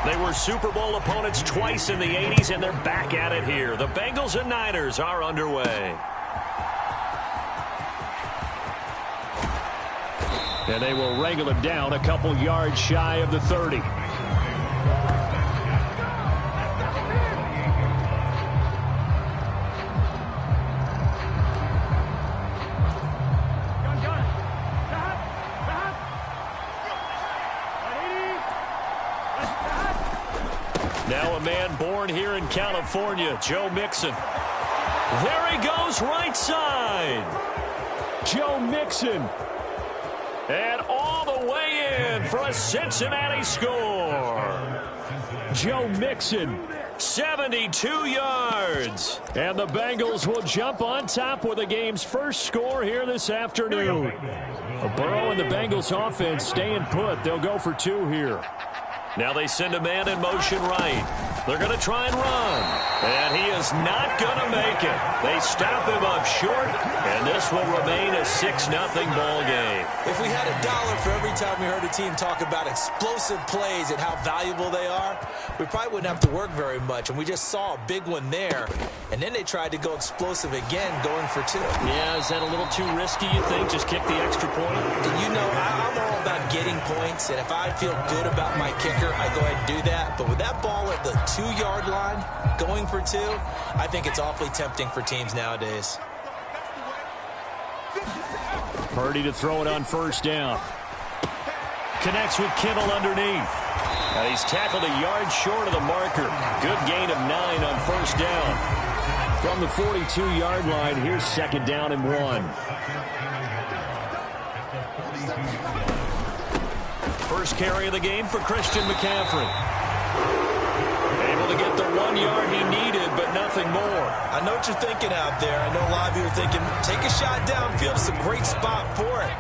They were Super Bowl opponents twice in the 80s, and they're back at it here. The Bengals and Niners are underway. And they will wrangle him down a couple yards shy of the 30. Now a man born here in California, Joe Mixon. There he goes, right side. Joe Mixon. And all the way in for a Cincinnati score. Joe Mixon, 72 yards. And the Bengals will jump on top with the game's first score here this afternoon. Burrow and the Bengals offense staying put. They'll go for 2 here. Now they send a man in motion right. They're going to try and run. And he is not going to make it. They stop him up short, and this will remain a 6-0 ball game. If we had $1 for every time we heard a team talk about explosive plays and how valuable they are, we probably wouldn't have to work very much. And we just saw a big one there. And then they tried to go explosive again, going for 2. Yeah, is that a little too risky, you think? Just kick the extra point? You know, I'm all about getting points, and if I feel good about my kicker, I go ahead and do that. But with that ball at the 2-yard line, going for 2, I think it's awfully tempting for teams nowadays. Purdy to throw it on first down. Connects with Kittle underneath. And he's tackled a yard short of the marker. Good gain of 9 on first down. From the 42-yard line, here's 2nd down and 1. First carry of the game for Christian McCaffrey. Able to get the 1 yard he needed, but nothing more. I know what you're thinking out there. I know a lot of you are thinking, take a shot downfield. It's a great spot for it.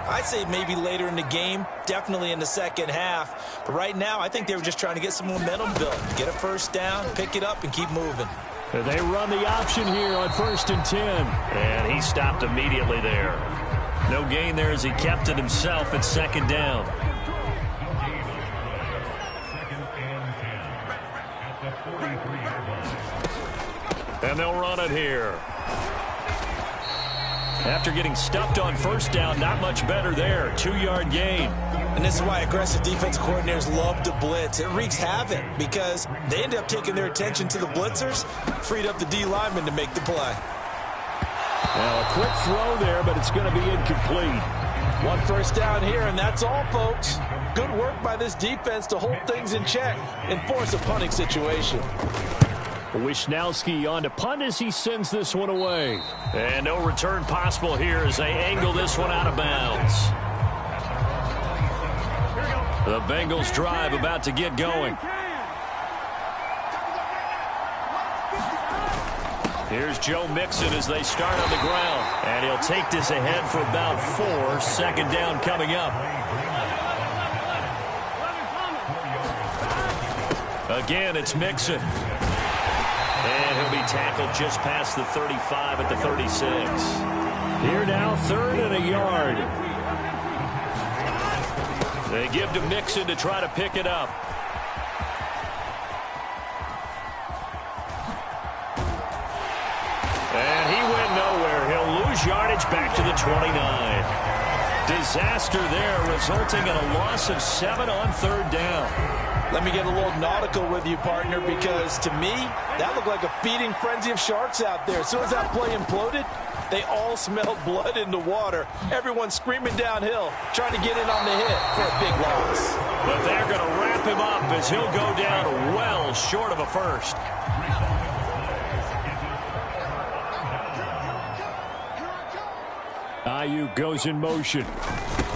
I'd say maybe later in the game, definitely in the second half. But right now, I think they were just trying to get some momentum built. Get a first down, pick it up, and keep moving. They run the option here on 1st and 10. And he stopped immediately there. No gain there as he kept it himself at 2nd down. And they'll run it here. After getting stuffed on first down, not much better there. 2-yard gain. And this is why aggressive defensive coordinators love to blitz. It wreaks havoc because they end up taking their attention to the blitzers, freed up the D lineman to make the play. Now a quick throw there, but it's going to be incomplete. 1 first down here, and that's all, folks. Good work by this defense to hold things in check and force a punting situation. Wishnowski on to punt as he sends this one away. And no return possible here as they angle this one out of bounds. The Bengals drive about to get going. Here's Joe Mixon as they start on the ground. And he'll take this ahead for about 4. 2nd down coming up. Again, it's Mixon. And he'll be tackled just past the 35 at the 36. Here now, 3rd and a yard. They give to Mixon to try to pick it up. And he went nowhere. He'll lose yardage back to the 29. Disaster there, resulting in a loss of 7 on 3rd down. Let me get a little nautical with you, partner, because to me, that looked like a feeding frenzy of sharks out there. As soon as that play imploded, they all smelled blood in the water. Everyone screaming downhill, trying to get in on the hit for a big loss. But they're going to wrap him up as he'll go down well short of a first. Ayuk goes in motion.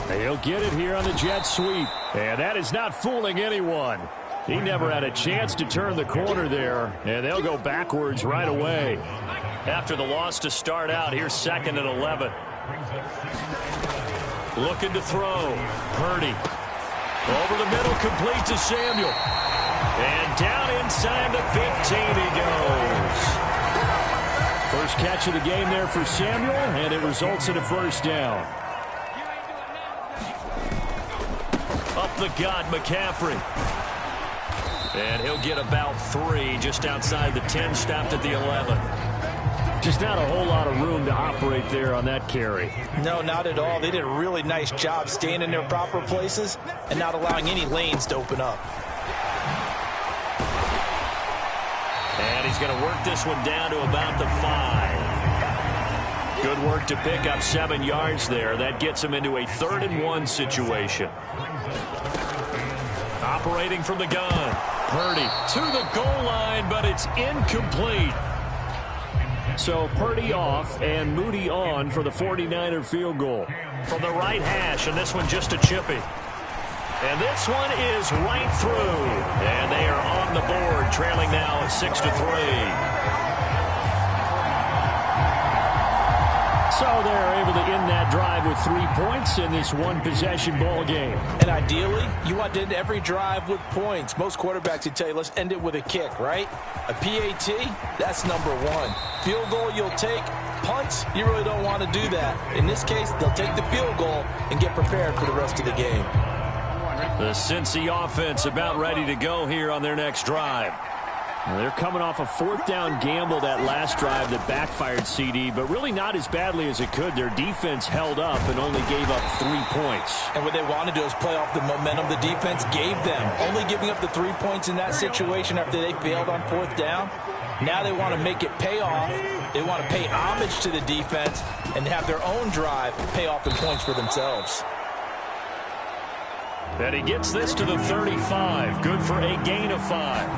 He'll get it here on the jet sweep. And that is not fooling anyone. He never had a chance to turn the corner there. And they'll go backwards right away. After the loss to start out, here's 2nd and 11. Looking to throw. Purdy. Over the middle, complete to Samuel. And down inside the 15 he goes. First catch of the game there for Samuel, and it results in a first down. Up the gut, McCaffrey. And he'll get about 3 just outside the 10, stopped at the 11. Just not a whole lot of room to operate there on that carry. No, not at all. They did a really nice job staying in their proper places and not allowing any lanes to open up. And he's going to work this one down to about the 5. Good work to pick up 7 yards there. That gets him into a 3rd-and-1 situation. Operating from the gun. Purdy to the goal line, but it's incomplete. So Purdy off and Moody on for the 49er field goal. From the right hash, and this one just a chippy. And this one is right through. And they are on the board, trailing now at 6-3. So they're able to end that drive with 3 points in this one-possession ball game. And ideally, you want to end every drive with points. Most quarterbacks would tell you, let's end it with a kick, right? A PAT, that's number 1. Field goal you'll take. Punts, you really don't want to do that. In this case, they'll take the field goal and get prepared for the rest of the game. The Cincy offense about ready to go here on their next drive. They're coming off a 4th-down gamble that last drive that backfired, CD, but really not as badly as it could. Their defense held up and only gave up 3 points. And what they want to do is play off the momentum the defense gave them. Only giving up the 3 points in that situation after they failed on 4th down. Now they want to make it pay off. They want to pay homage to the defense and have their own drive pay off in points for themselves. And he gets this to the 35. Good for a gain of 5.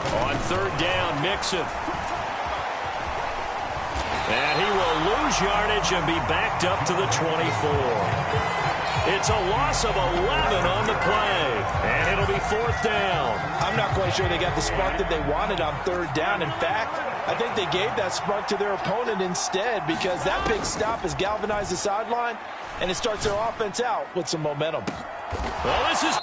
On 3rd down, Mixon. And he will lose yardage and be backed up to the 24. It's a loss of 11 on the play. And it'll be 4th down. I'm not quite sure they got the spark that they wanted on 3rd down. In fact, I think they gave that spark to their opponent instead, because that big stop has galvanized the sideline, and it starts their offense out with some momentum. Well, this is...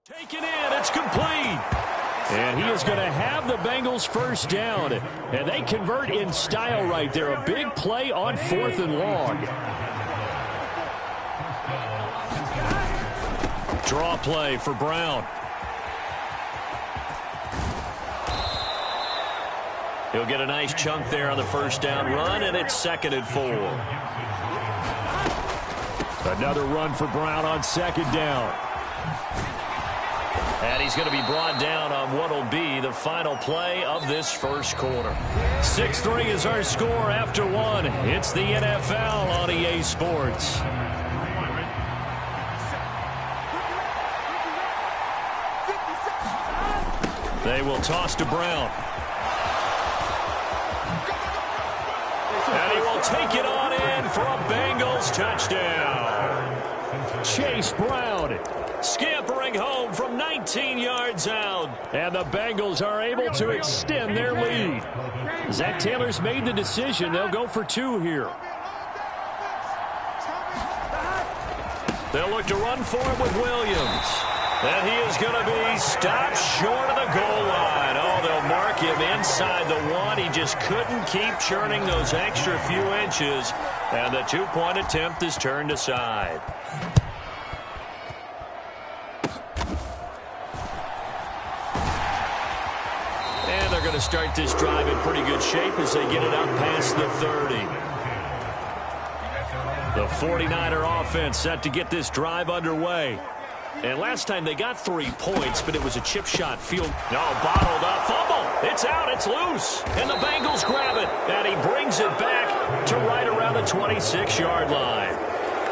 Taken in, it's complete. And he is going to have the Bengals 1st down. And they convert in style right there. A big play on 4th and long. Draw play for Brown. He'll get a nice chunk there on the 1st down run, and it's 2nd and 4. Another run for Brown on 2nd down. And he's going to be brought down on what will be the final play of this 1st quarter. 6-3 is our score after 1. It's the NFL on EA Sports. They will toss to Brown. And he will take it on in for a Bengals touchdown. Chase Brown scampering home from 19 yards out. And the Bengals are able to extend their lead. Zach Taylor's made the decision. They'll go for 2 here. They'll look to run for him with Williams. And he is going to be stopped short of the goal line. Oh, they'll mark him inside the 1. He just couldn't keep churning those extra few inches. And the 2-point attempt is turned aside. going to start this drive in pretty good shape as they get it up past the 30. The 49er offense set to get this drive underway. And last time they got 3 points, but it was a chip shot field. No, bottled up. Fumble. It's out. It's loose. And the Bengals grab it. And he brings it back to right around the 26-yard line.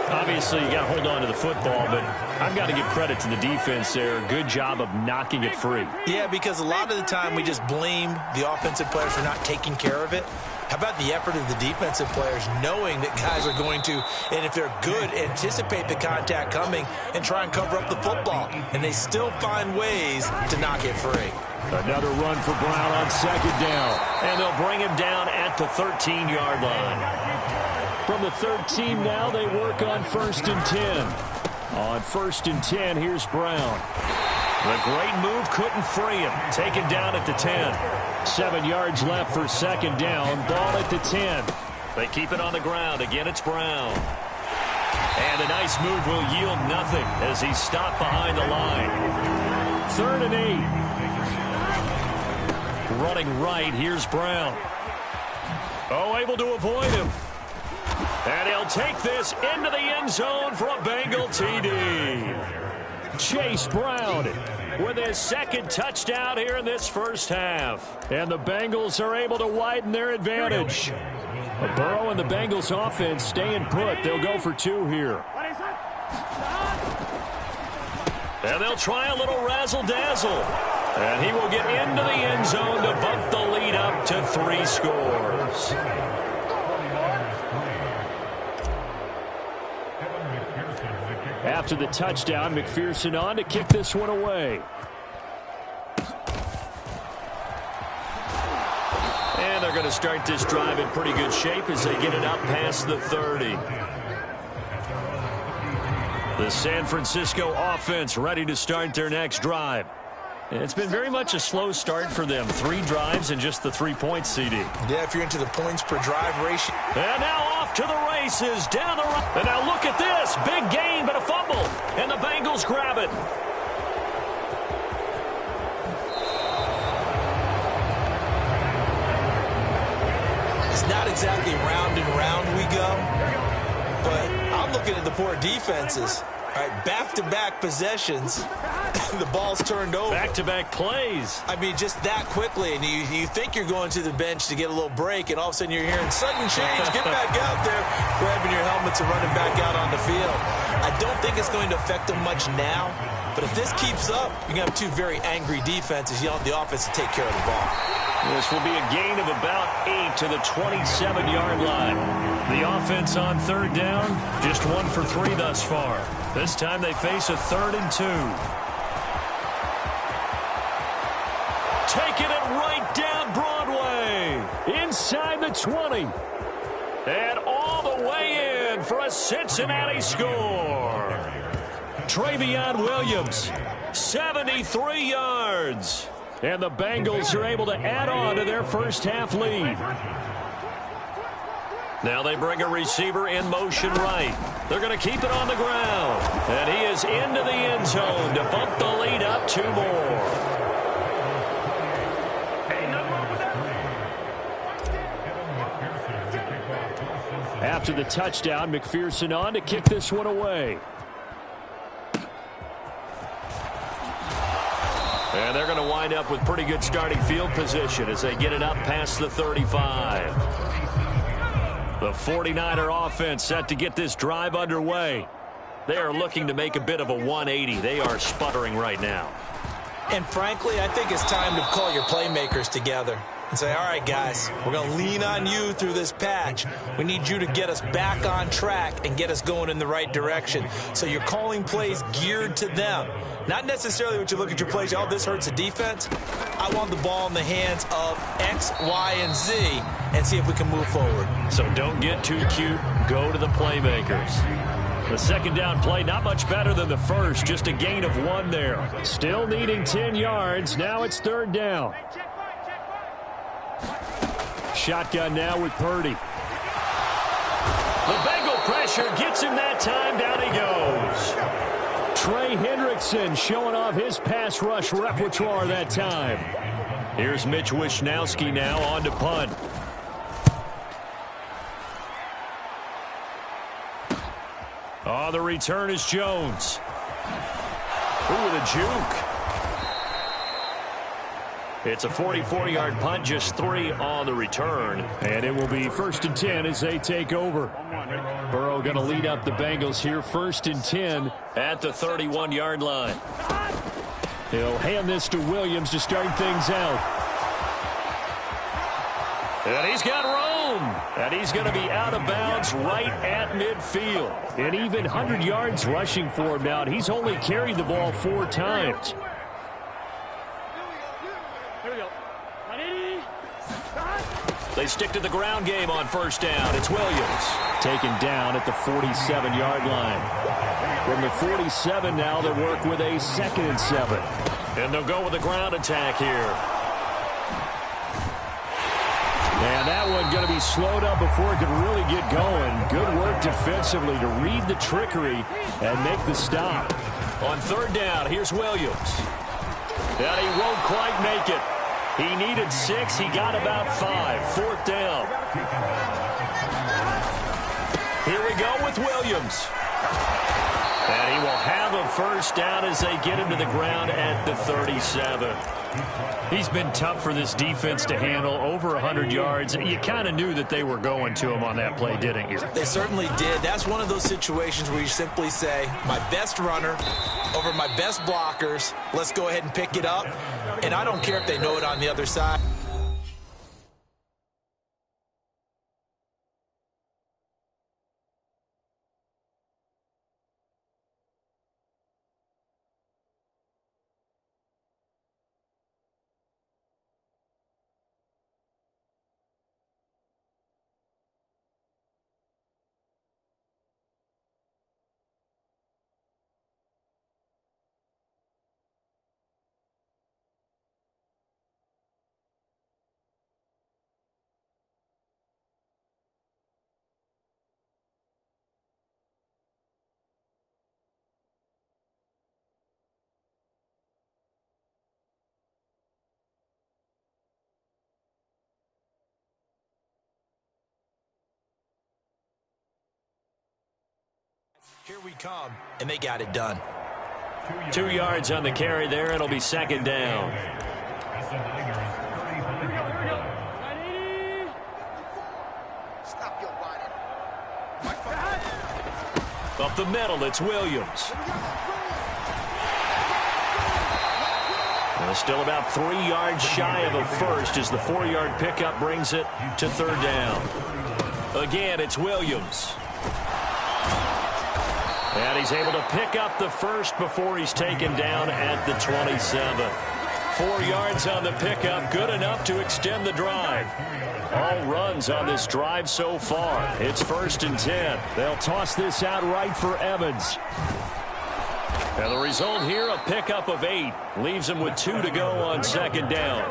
Obviously, you got to hold on to the football, but I've got to give credit to the defense there. Good job of knocking it free. Yeah, because a lot of the time we just blame the offensive players for not taking care of it. How about the effort of the defensive players knowing that guys are going to, and if they're good, anticipate the contact coming and try and cover up the football. And they still find ways to knock it free. Another run for Brown on second down. And they'll bring him down at the 13-yard line. From the 13 now, they work on 1st and 10. On 1st and 10, here's Brown. The great move couldn't free him. Taken down at the 10. 7 yards left for second down. Ball at the 10. They keep it on the ground. Again, it's Brown. And a nice move will yield nothing as he's stopped behind the line. 3rd and 8. Running right, here's Brown. Oh, able to avoid him. And he'll take this into the end zone for a Bengal TD. Chase Brown with his second touchdown here in this first half. And the Bengals are able to widen their advantage. Burrow and the Bengals offense staying put. They'll go for 2 here. And they'll try a little razzle-dazzle. And he will get into the end zone to bump the lead up to 3 scores. After the touchdown, McPherson on to kick this one away. And they're going to start this drive in pretty good shape as they get it up past the 30. The San Francisco offense ready to start their next drive. It's been very much a slow start for them. 3 drives and just the 3 points, CD. Yeah, if you're into the points per drive ratio. And now off to the races, down the right. And now look at this. Big gain, but a fumble. And the Bengals grab it. It's not exactly round and round we go, but I'm looking at the poor defenses. All right, back-to-back possessions. The ball's turned over. Back-to-back plays. I mean, just that quickly. And you think you're going to the bench to get a little break, and all of a sudden you're hearing sudden change. Get back out there, grabbing your helmets and running back out on the field. I don't think it's going to affect them much now. But if this keeps up, you're going to have 2 very angry defenses yelling at the offense to take care of the ball. This will be a gain of about 8 to the 27-yard line. The offense on 3rd down, just 1 for 3 thus far. This time they face a 3rd and 2. Taking it right down Broadway. Inside the 20. And all the way in for a Cincinnati score. Travion Williams, 73 yards. And the Bengals are able to add on to their first half lead. Now they bring a receiver in motion right. They're going to keep it on the ground. And he is into the end zone to bump the lead up 2 more. After the touchdown, McPherson on to kick this one away. And they're going to wind up with pretty good starting field position as they get it up past the 35. The 49er offense set to get this drive underway. They are looking to make a bit of a 180. They are sputtering right now. And frankly, I think it's time to call your playmakers together and say, all right, guys, we're going to lean on you through this patch. We need you to get us back on track and get us going in the right direction. So you're calling plays geared to them. Not necessarily what you look at your plays, oh, this hurts the defense. I want the ball in the hands of X, Y, and Z and see if we can move forward. So don't get too cute. Go to the playmakers. The second down play, not much better than the first. Just a gain of 1 there. Still needing 10 yards. Now it's 3rd down. Shotgun now with Purdy. The Bengal pressure gets him that time. Down he goes. Trey Hendrickson showing off his pass rush repertoire that time. Here's Mitch Wishnowski now on to punt. Oh, the return is Jones. Ooh, with a juke. It's a 44-yard punt, just 3 on the return. And it will be 1st and 10 as they take over. Burrow going to lead up the Bengals here, 1st and 10 at the 31-yard line. He'll hand this to Williams to start things out. And he's got room. And he's going to be out of bounds right at midfield. And even 100 yards rushing for him now. He's only carried the ball 4 times. They stick to the ground game on 1st down. It's Williams. Taken down at the 47-yard line. From the 47 now, they'll work with a 2nd and 7. And they'll go with the ground attack here. And that one going to be slowed up before it could really get going. Good work defensively to read the trickery and make the stop. On 3rd down, here's Williams. And he won't quite make it. He needed 6. He got about 5. 4th down. Here we go with Williams. And he will have a 1st down as they get him to the ground at the 37. He's been tough for this defense to handle, over 100 yards. You kind of knew that they were going to him on that play, didn't you? They certainly did. That's one of those situations where you simply say, my best runner over my best blockers. Let's go ahead and pick it up. And I don't care if they know it on the other side. Here we come, and they got it done. 2 yards on the carry there. It'll be 2nd down. Up the middle, it's Williams. Well, still about 3 yards shy of a 1st as the 4-yard pickup brings it to 3rd down. Again, it's Williams. And he's able to pick up the 1st before he's taken down at the 27. 4 yards on the pickup, good enough to extend the drive. All runs on this drive so far. It's 1st and 10. They'll toss this out right for Evans. And the result here, a pickup of 8. Leaves them with 2 to go on 2nd down.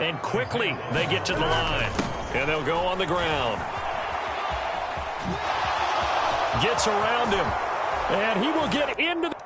And quickly, they get to the line. And they'll go on the ground. Gets around him. And he will get into the...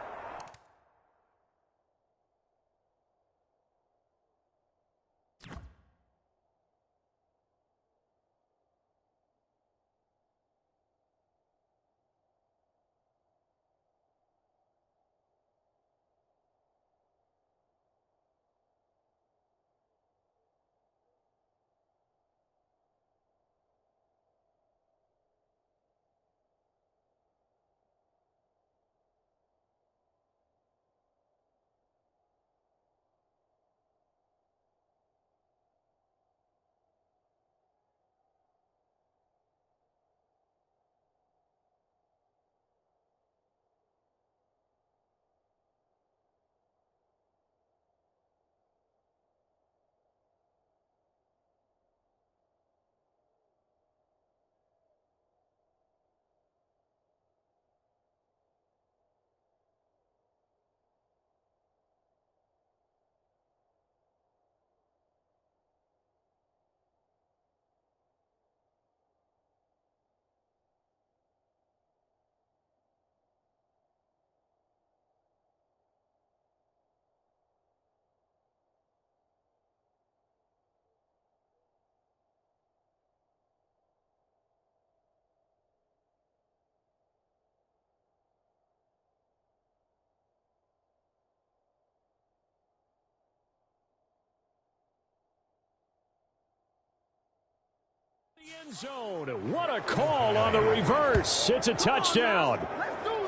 end zone. What a call on the reverse. It's a touchdown.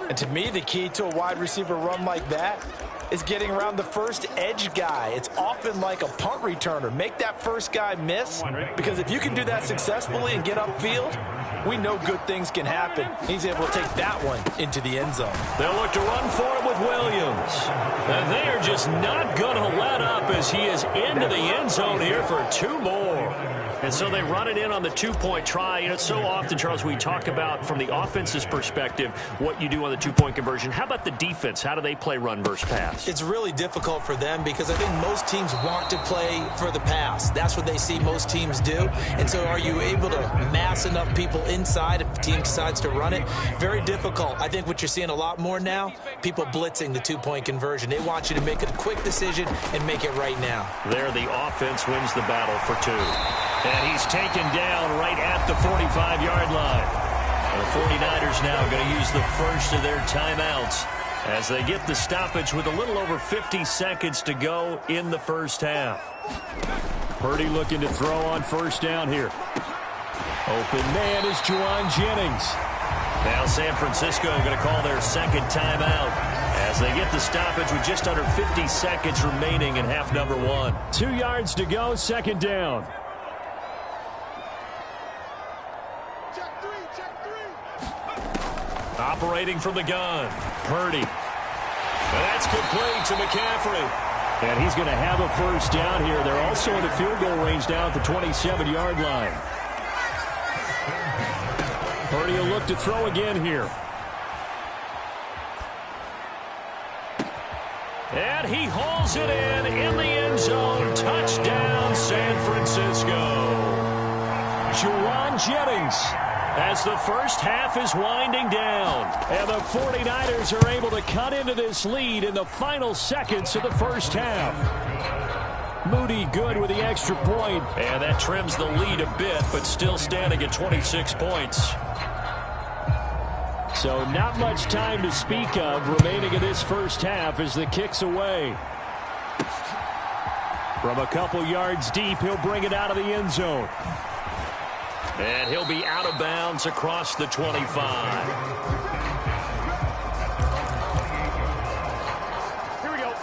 And to me, the key to a wide receiver run like that is getting around the first edge guy. It's often like a punt returner. Make that first guy miss, because if you can do that successfully and get upfield, we know good things can happen. He's able to take that one into the end zone. They'll look to run for it with Williams. And they are just not going to let up as he is into the end zone here for 2 more. And so they run it in on the 2-point try. You know, so often, Charles, we talk about from the offense's perspective what you do on the 2-point conversion. How about the defense? How do they play run versus pass? It's really difficult for them because I think most teams want to play for the pass. That's what they see most teams do. And so are you able to mass enough people inside if the team decides to run it? Very difficult. I think what you're seeing a lot more now, people blitzing the 2-point conversion. They want you to make a quick decision and make it right now. There, the offense wins the battle for 2. And he's taken down right at the 45-yard line. The 49ers now going to use the first of their timeouts as they get the stoppage with a little over 50 seconds to go in the first half. Purdy looking to throw on first down here. Open man is Juwan Jennings. Now San Francisco going to call their second timeout as they get the stoppage with just under 50 seconds remaining in half number 1. 2 yards to go, second down. Operating from the gun, Purdy. And that's complete to McCaffrey. And he's going to have a first down here. They're also in the field goal range now at the 27-yard line. Purdy will look to throw again here. And he hauls it in the end zone. Touchdown, San Francisco. Juwan Jennings, as the first half is winding down. And the 49ers are able to cut into this lead in the final seconds of the first half. Moody good with the extra point. And that trims the lead a bit, but still standing at 26 points. So not much time to speak of remaining in this first half as the kick's away. From a couple yards deep, he'll bring it out of the end zone. And he'll be out of bounds across the 25. Here we go.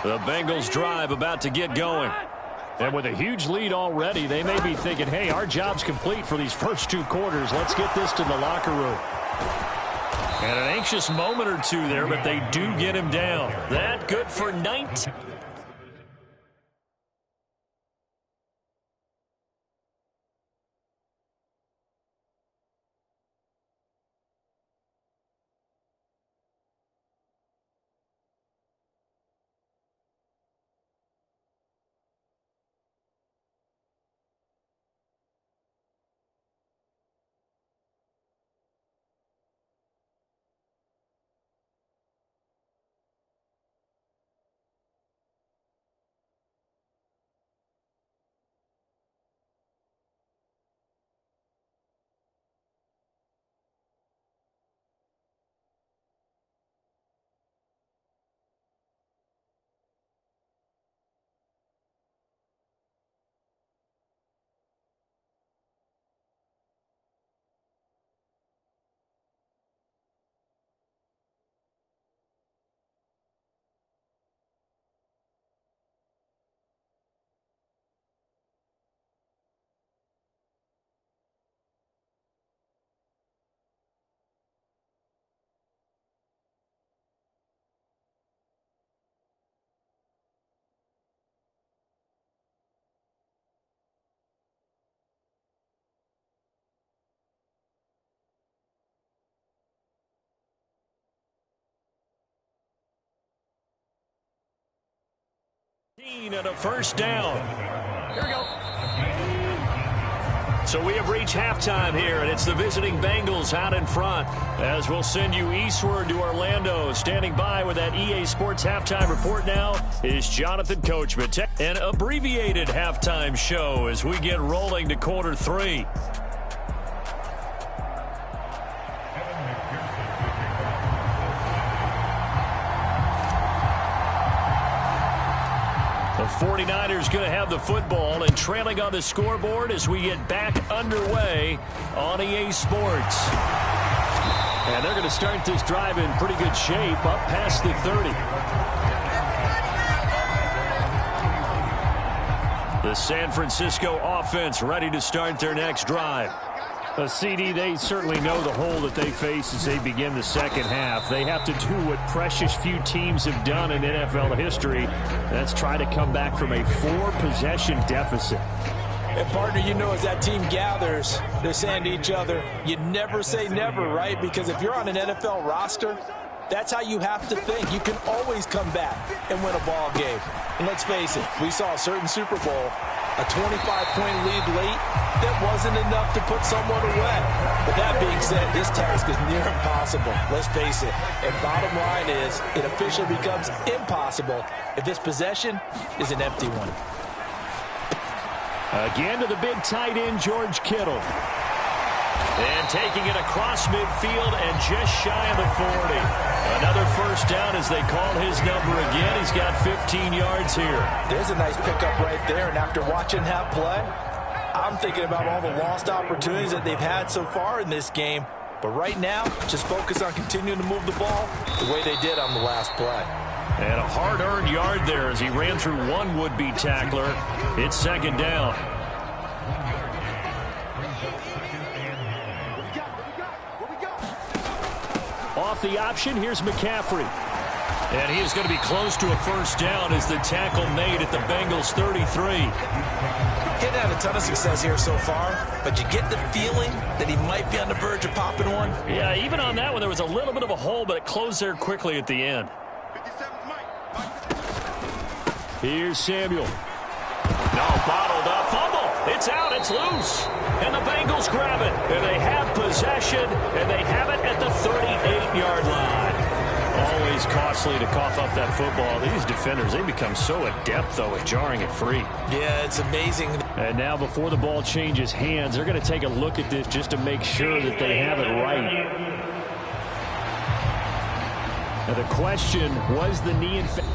The Bengals drive about to get going. And with a huge lead already, they may be thinking, hey, our job's complete for these first 2 quarters. Let's get this to the locker room. And an anxious moment or two there, but they do get him down. That good for 19. And a first down. Here we go. So we have reached halftime here, and it's the visiting Bengals out in front. As we'll send you eastward to Orlando. Standing by with that EA Sports halftime report now is Jonathan Coachman. An abbreviated halftime show as we get rolling to quarter 3. The 49ers going to have the football and trailing on the scoreboard as we get back underway on EA Sports. And they're going to start this drive in pretty good shape up past the 30. The San Francisco offense ready to start their next drive. CD, they certainly know the hole that they face as they begin the second half. They have to do what precious few teams have done in NFL history. That's try to come back from a 4-possession deficit. And, partner, you know, as that team gathers, they're saying to each other, you never say never, right? Because if you're on an NFL roster, that's how you have to think. You can always come back and win a ball game. And let's face it, we saw a certain Super Bowl, a 25-point lead late, that wasn't enough to put someone away. But that being said, this task is near impossible. Let's face it. And bottom line is, it officially becomes impossible if this possession is an empty one. Again to the big tight end, George Kittle. And taking it across midfield and just shy of the 40. Another first down as they call his number again. He's got 15 yards here. There's a nice pickup right there. And after watching that play, I'm thinking about all the lost opportunities that they've had so far in this game. But right now, just focus on continuing to move the ball the way they did on the last play. And a hard-earned yard there as he ran through one would-be tackler. It's second down. Off the option, here's McCaffrey. And he is going to be close to a first down as the tackle made at the Bengals 33. He's had a ton of success here so far, but you get the feeling that he might be on the verge of popping one. Yeah, even on that one, there was a little bit of a hole, but it closed there quickly at the end. Here's Samuel. No, bottled up. Fumble. It's out. It's loose. And the Bengals grab it. And they have possession, and they have it at the 38-yard line. Always costly to cough up that football. These defenders, they become so adept, though, at jarring it free. Yeah, it's amazing. And now before the ball changes hands, they're going to take a look at this just to make sure that they have it right. Now the question, was the knee in fact...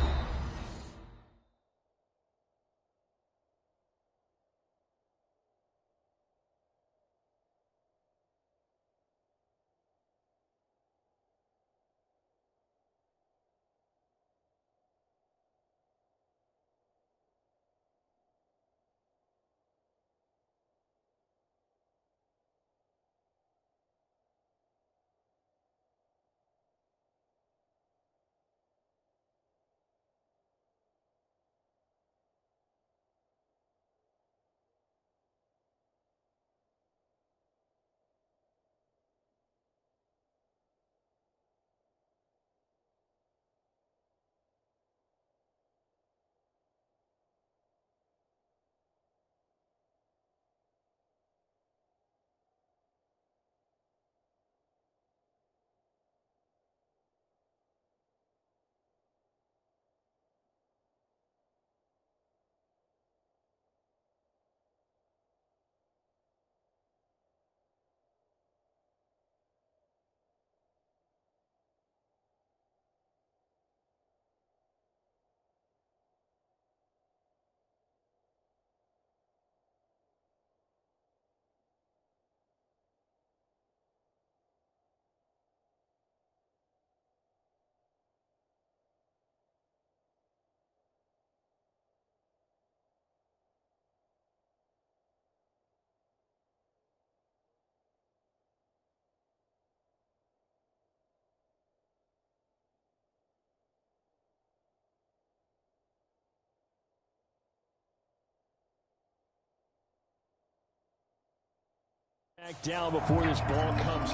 Back down before this ball comes.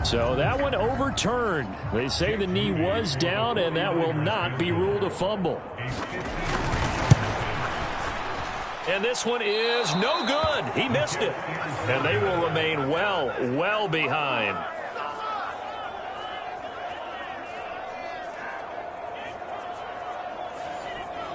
So that one overturned. They say the knee was down, and that will not be ruled a fumble. And this one is no good. He missed it. And they will remain well behind.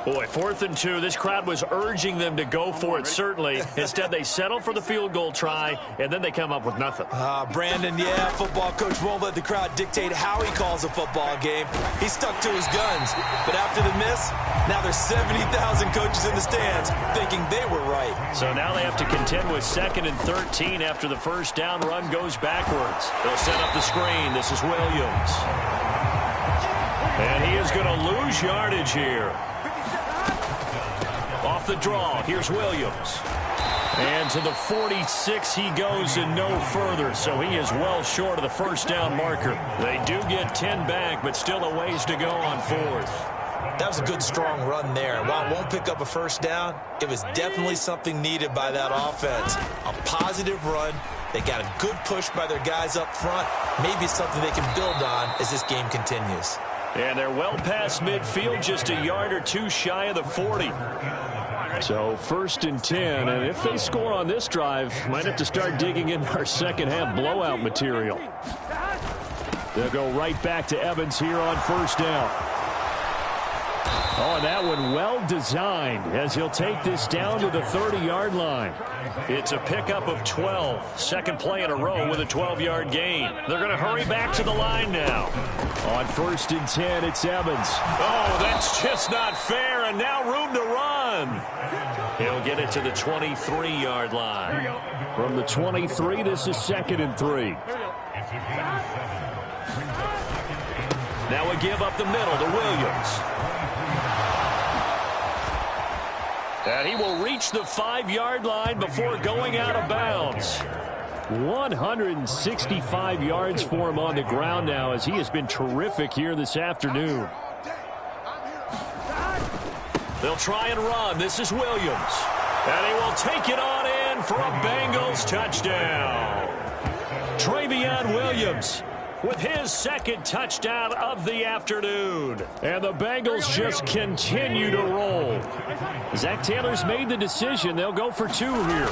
Boy, 4th and 2. This crowd was urging them to go for it, certainly. Instead, they settle for the field goal try, and then they come up with nothing. Brandon, yeah, football coach won't let the crowd dictate how he calls a football game. He stuck to his guns. But after the miss, now there's 70,000 coaches in the stands thinking they were right. So now they have to contend with 2nd and 13 after the first down run goes backwards. They'll set up the screen. This is Williams. And he is going to lose yardage here. Off the draw, here's Williams. And to the 46 he goes and no further, so he is well short of the first down marker. They do get 10 back, but still a ways to go on 4th. That was a good, strong run there. While it won't pick up a first down, it was definitely something needed by that offense. A positive run. They got a good push by their guys up front. Maybe something they can build on as this game continues. And they're well past midfield, just a yard or two shy of the 40. So 1st and 10, and if they score on this drive, might have to start digging in our second half blowout material. They'll go right back to Evans here on 1st down. Oh, and that one well designed as he'll take this down to the 30-yard line. It's a pickup of 12. Second play in a row with a 12-yard gain. They're going to hurry back to the line now. On 1st and 10, it's Evans. Oh, that's just not fair, and now room to run. He'll get it to the 23-yard line. From the 23, this is 2nd and 3. Now a give up the middle to Williams. And he will reach the 5-yard line before going out of bounds. 165 yards for him on the ground now as he has been terrific here this afternoon. They'll try and run. This is Williams. And he will take it on in for a Bengals touchdown. Travion Williams with his 2nd touchdown of the afternoon. And the Bengals just continue to roll. Zach Taylor's made the decision. They'll go for 2 here.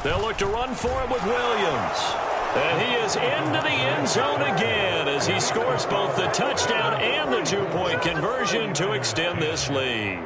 They'll look to run for him with Williams. And he is into the end zone again as he scores both the touchdown and the 2-point conversion to extend this lead.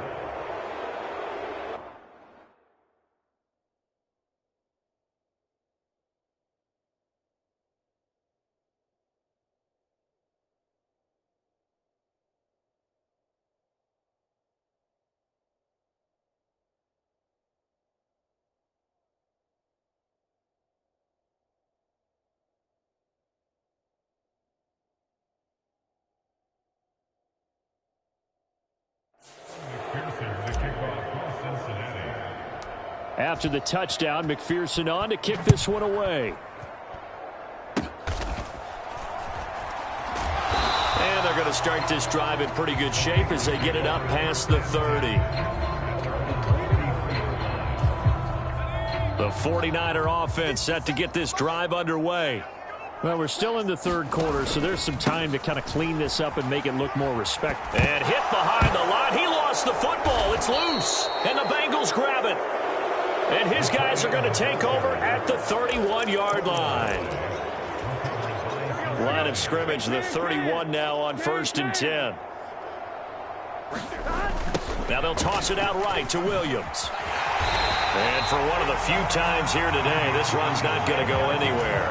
After the touchdown, McPherson on to kick this one away. And they're going to start this drive in pretty good shape as they get it up past the 30. The 49er offense set to get this drive underway. Well, we're still in the 3rd quarter, so there's some time to kind of clean this up and make it look more respectful. And hit behind the line. He lost the football. It's loose. And the Bengals grab it. And his guys are going to take over at the 31-yard line. Line of scrimmage, the 31 now on 1st and 10. Now they'll toss it out right to Williams. And for one of the few times here today, this run's not going to go anywhere.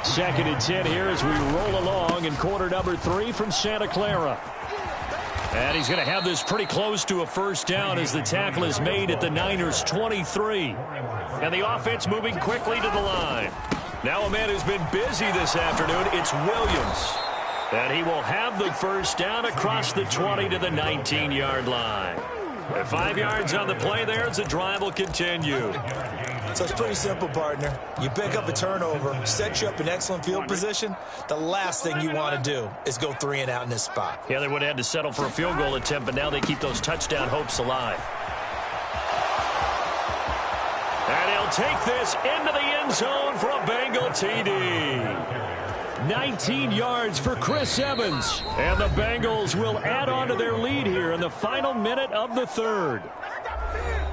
2nd and 10 here as we roll along in quarter number 3 from Santa Clara. And he's going to have this pretty close to a first down as the tackle is made at the Niners' 23. And the offense moving quickly to the line. Now a man who's been busy this afternoon, it's Williams. And he will have the first down across the 20 to the 19-yard line. At 5 yards on the play there as the drive will continue. So it's pretty simple, partner. You pick up a turnover, set you up in excellent field position. The last thing you want to do is go 3 and out in this spot. Yeah, they would have had to settle for a field goal attempt, but now they keep those touchdown hopes alive. And he'll take this into the end zone for a Bengal TD. 19 yards for Chris Evans. And the Bengals will add on to their lead here in the final minute of the 3rd.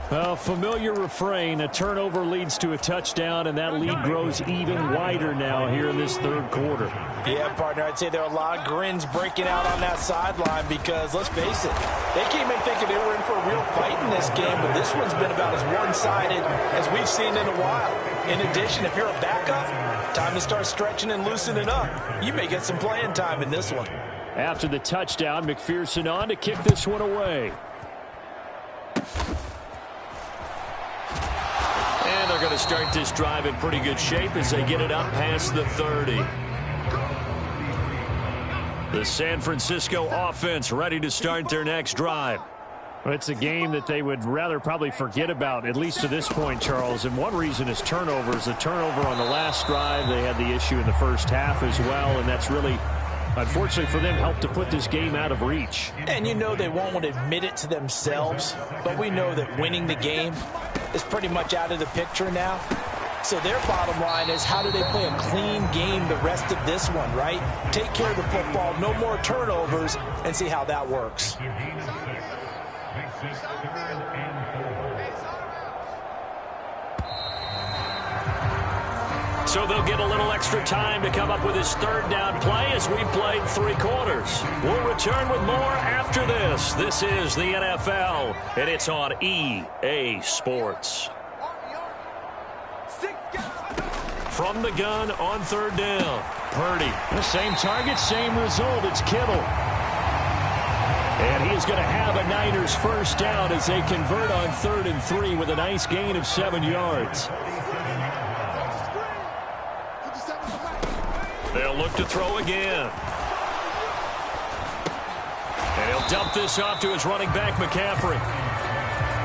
Well, familiar refrain. A turnover leads to a touchdown, and that lead grows even wider now here in this third quarter. Yeah, partner, I'd say there are a lot of grins breaking out on that sideline because, let's face it, they came in thinking they were in for a real fight in this game, but this one's been about as one-sided as we've seen in a while. In addition, if you're a backup, time to start stretching and loosening up. You may get some playing time in this one. After the touchdown, McPherson on to kick this one away. And they're going to start this drive in pretty good shape as they get it up past the 30. The San Francisco offense ready to start their next drive. Well, it's a game that they would rather probably forget about, at least to this point, Charles. And one reason is turnovers. The turnover on the last drive, they had the issue in the first half as well, and that's really, unfortunately for them, helped to put this game out of reach. And you know they won't admit it to themselves, but we know that winning the game is pretty much out of the picture now. So their bottom line is, how do they play a clean game the rest of this one, right? Take care of the football, no more turnovers, and see how that works. So they'll get a little extra time to come up with his third down play as we played 3 quarters. We'll return with more after this. This is the NFL, and it's on EA Sports. From the gun on third down, Purdy. The same target, same result. It's Kittle. And he is going to have a Niners first down as they convert on 3rd and 3 with a nice gain of 7 yards. They'll look to throw again. And he'll dump this off to his running back, McCaffrey.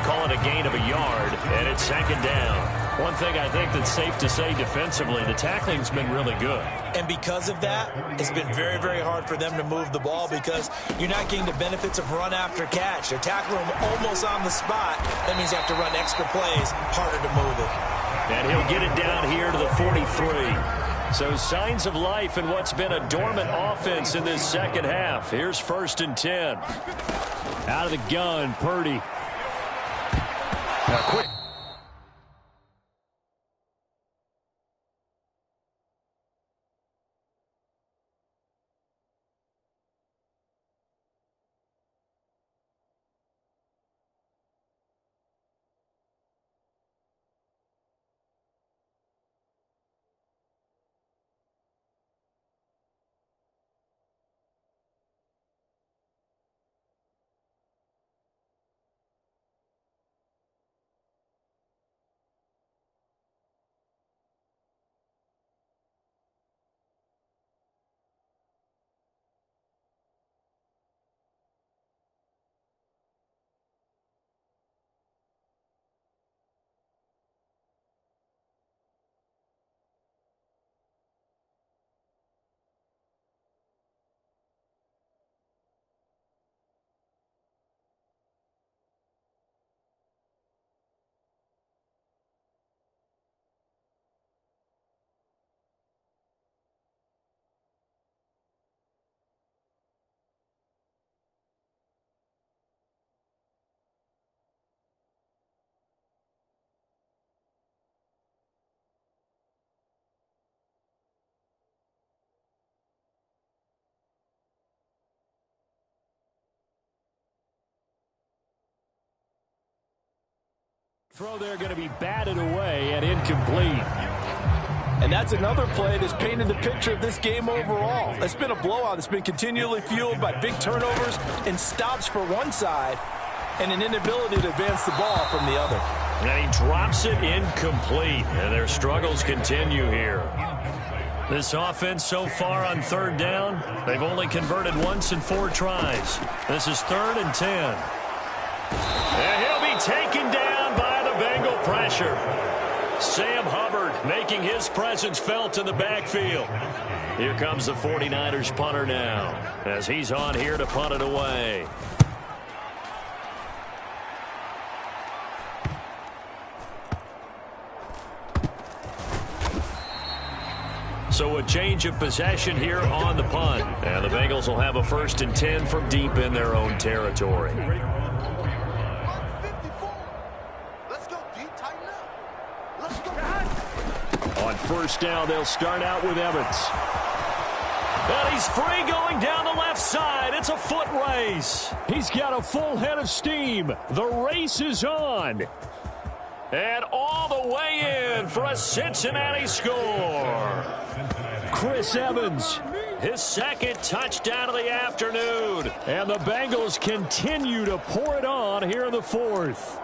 Call it a gain of a yard, and it's 2nd down. One thing I think that's safe to say defensively, the tackling's been really good. And because of that, it's been very, very hard for them to move the ball because you're not getting the benefits of run after catch. They're tackling him almost on the spot. That means you have to run extra plays, harder to move it. And he'll get it down here to the 43. So signs of life in what's been a dormant offense in this second half. Here's 1st and 10. Out of the gun, Purdy. Now quick. Throw there going to be batted away and incomplete. And that's another play that's painted the picture of this game overall. It's been a blowout. It's been continually fueled by big turnovers and stops for one side and an inability to advance the ball from the other. And he drops it incomplete, and their struggles continue here. This offense so far on 3rd down, they've only converted once in 4 tries. This is 3rd and 10. And he'll be taken down by the Bengal pressure. Sam Hubbard making his presence felt in the backfield. Here comes the 49ers punter now as he's on here to punt it away. So a change of possession here on the punt. And the Bengals will have a 1st and 10 from deep in their own territory. first down. They'll start out with Evans. And he's free going down the left side. It's a foot race. He's got a full head of steam. The race is on. And all the way in for a Cincinnati score. Chris Evans, his second touchdown of the afternoon. And the Bengals continue to pour it on here in the fourth.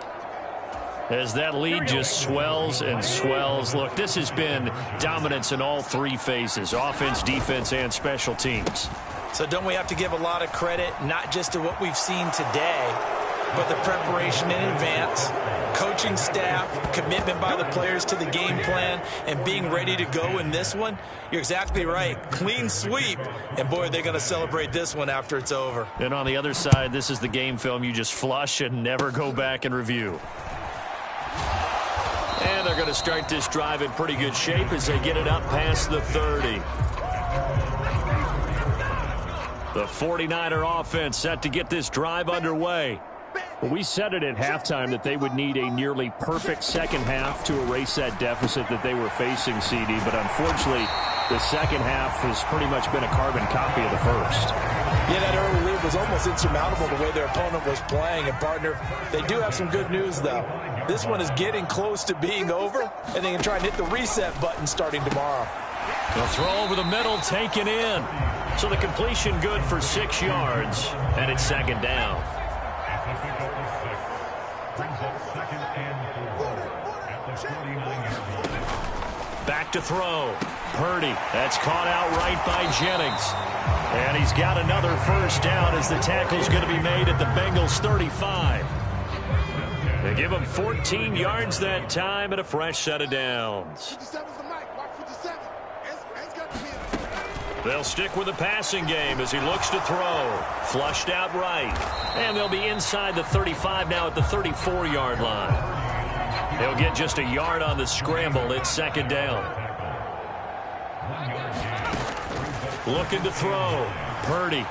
As that lead just swells and swells. Look, this has been dominance in all three phases, offense, defense, and special teams. So don't we have to give a lot of credit, not just to what we've seen today, but the preparation in advance, coaching staff, commitment by the players to the game plan, and being ready to go in this one? You're exactly right. Clean sweep. And, boy, they're going to celebrate this one after it's over. And on the other side, this is the game film you just flush and never go back and review. And they're going to start this drive in pretty good shape as they get it up past the 30. The 49er offense set to get this drive underway. Well, we said it at halftime that they would need a nearly perfect second half to erase that deficit that they were facing, CD. But unfortunately, the second half has pretty much been a carbon copy of the first. Yeah, that early lead was almost insurmountable the way their opponent was playing. And, partner, they do have some good news, though. This one is getting close to being over, and they can try and hit the reset button starting tomorrow. The throw over the middle taken in. So the completion good for 6 yards, and it's second down. Back to throw. Purdy. That's caught out right by Jennings. And he's got another first down as the tackle's going to be made at the Bengals 35. They give him 14 yards that time and a fresh set of downs. They'll stick with the passing game as he looks to throw. Flushed out right. And they'll be inside the 35 now at the 34-yard line. They'll get just a yard on the scramble. It's second down. Looking to throw. Purdy.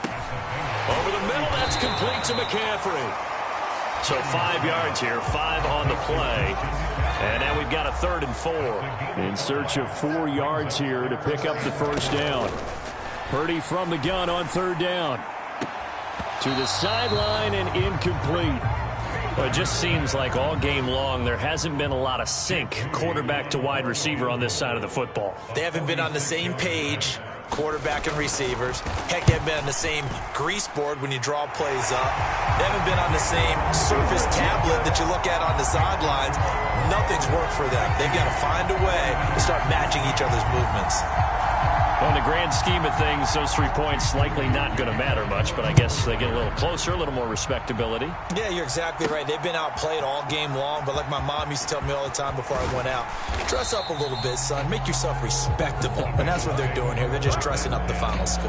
Over the middle. That's complete to McCaffrey. So 5 yards here, 5 on the play. And now we've got a 3rd and 4. In search of 4 yards here to pick up the first down. Purdy from the gun on 3rd down. To the sideline and incomplete. Well, it just seems like all game long there hasn't been a lot of sync quarterback to wide receiver on this side of the football. They haven't been on the same page, quarterback and receivers. Heck, they haven't been on the same grease board when you draw plays up. They haven't been on the same Surface tablet that you look at on the sidelines. Nothing's worked for them. They've got to find a way to start matching each other's movements. Well, in the grand scheme of things, those 3 points likely not going to matter much, but I guess they get a little closer, a little more respectability. Yeah, you're exactly right. They've been outplayed all game long, but like my mom used to tell me all the time before I went out, dress up a little bit, son. Make yourself respectable. And that's what they're doing here. They're just dressing up the final score.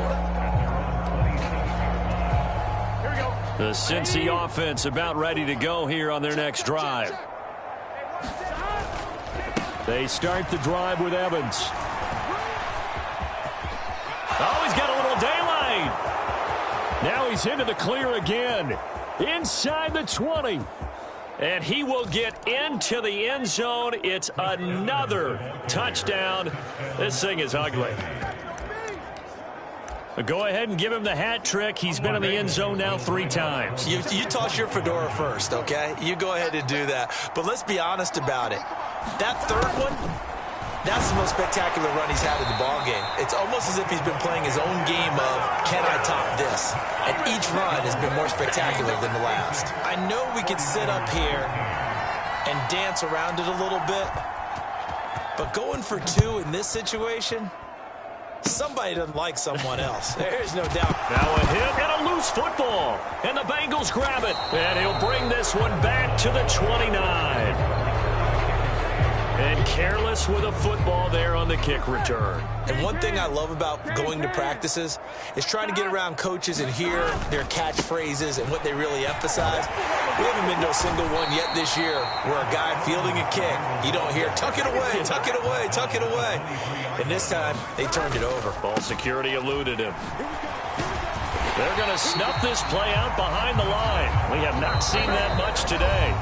The Cincy offense about ready to go here on their next drive. They start the drive with Evans. Oh, he's got a little daylight. Now he's into the clear again. Inside the 20. And he will get into the end zone. It's another touchdown. This thing is ugly. But go ahead and give him the hat trick. He's been in the end zone now 3 times. You toss your fedora first, okay? You go ahead and do that. But let's be honest about it. That third one, that's the most spectacular run he's had in the ballgame. It's almost as if he's been playing his own game of, can I top this? And each run has been more spectacular than the last. I know we could sit up here and dance around it a little bit, but going for 2 in this situation, somebody doesn't like someone else. There's no doubt. Now a hit and a loose football. And the Bengals grab it. And he'll bring this one back to the 29. And careless with a football there on the kick return. And one thing I love about going to practices is trying to get around coaches and hear their catchphrases and what they really emphasize. We haven't been to a single one yet this year where a guy fielding a kick, you don't hear, tuck it away, tuck it away, tuck it away. And this time, they turned it over. Ball security eluded him. They're going to snuff this play out behind the line. We have not seen that much today.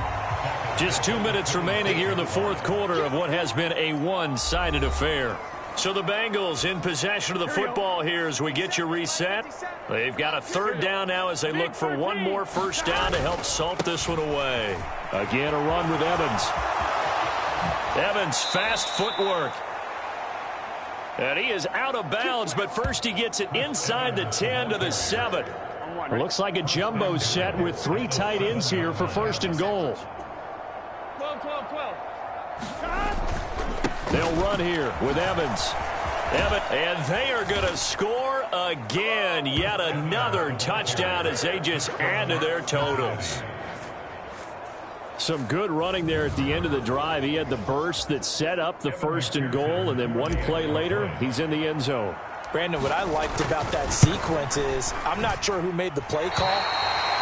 Just 2 minutes remaining here in the fourth quarter of what has been a one-sided affair. So the Bengals in possession of the football here as we get you reset. They've got a third down now as they look for one more first down to help salt this one away. Again, a run with Evans. Evans, fast footwork. And he is out of bounds, but first he gets it inside the 10 to the 7. It looks like a jumbo set with 3 tight ends here for first and goal. 12. They'll run here with Evans. And they are going to score again. Yet another touchdown as they just add to their totals. Some good running there at the end of the drive. He had the burst that set up the first and goal, and then one play later, he's in the end zone. Brandon, what I liked about that sequence is I'm not sure who made the play call,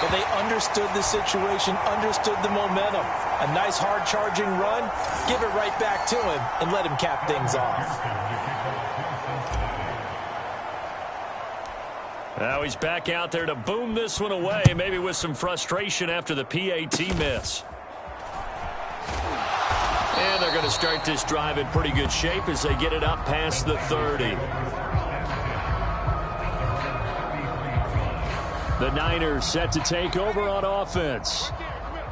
but they understood the situation, understood the momentum. A nice hard charging run, give it right back to him and let him cap things off. Now he's back out there to boom this one away, maybe with some frustration after the PAT miss. And they're going to start this drive in pretty good shape as they get it up past the 30. The Niners set to take over on offense.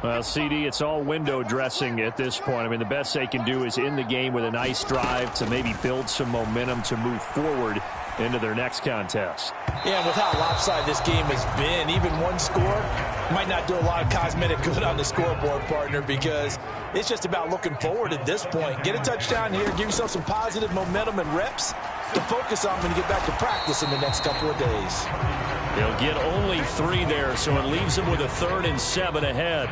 Well, CD, it's all window dressing at this point. I mean, the best they can do is end the game with a nice drive to maybe build some momentum to move forward into their next contest. Yeah, and with how lopsided this game has been, even one score might not do a lot of cosmetic good on the scoreboard, partner, because it's just about looking forward at this point. Get a touchdown here, give yourself some positive momentum and reps to focus on when you get back to practice in the next couple of days. He'll get only 3 there, so it leaves him with a 3rd and 7 ahead.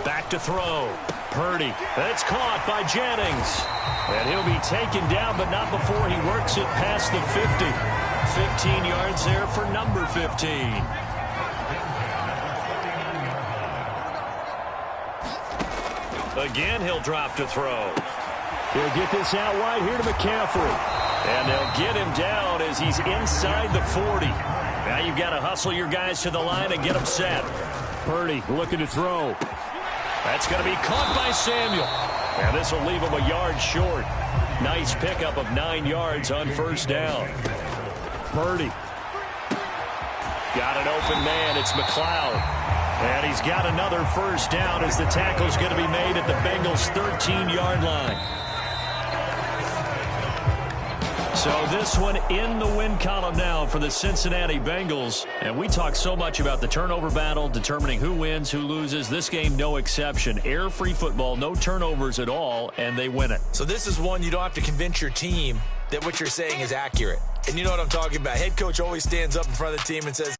Back to throw. Purdy. That's caught by Jennings. And he'll be taken down, but not before he works it past the 50. 15 yards there for number 15. Again, he'll drop to throw. He'll get this out wide here to McCaffrey. And they'll get him down as he's inside the 40. Now you've got to hustle your guys to the line and get them set. Purdy looking to throw. That's going to be caught by Samuel. And this will leave him a yard short. Nice pickup of 9 yards on first down. Purdy. Got an open man. It's McLeod. And he's got another first down as the tackle's going to be made at the Bengals' 13-yard line. So this one in the win column now for the Cincinnati Bengals. And we talk so much about the turnover battle, determining who wins, who loses. This game, no exception. Error-free football, no turnovers at all, and they win it. So this is one you don't have to convince your team that what you're saying is accurate. And you know what I'm talking about. Head coach always stands up in front of the team and says,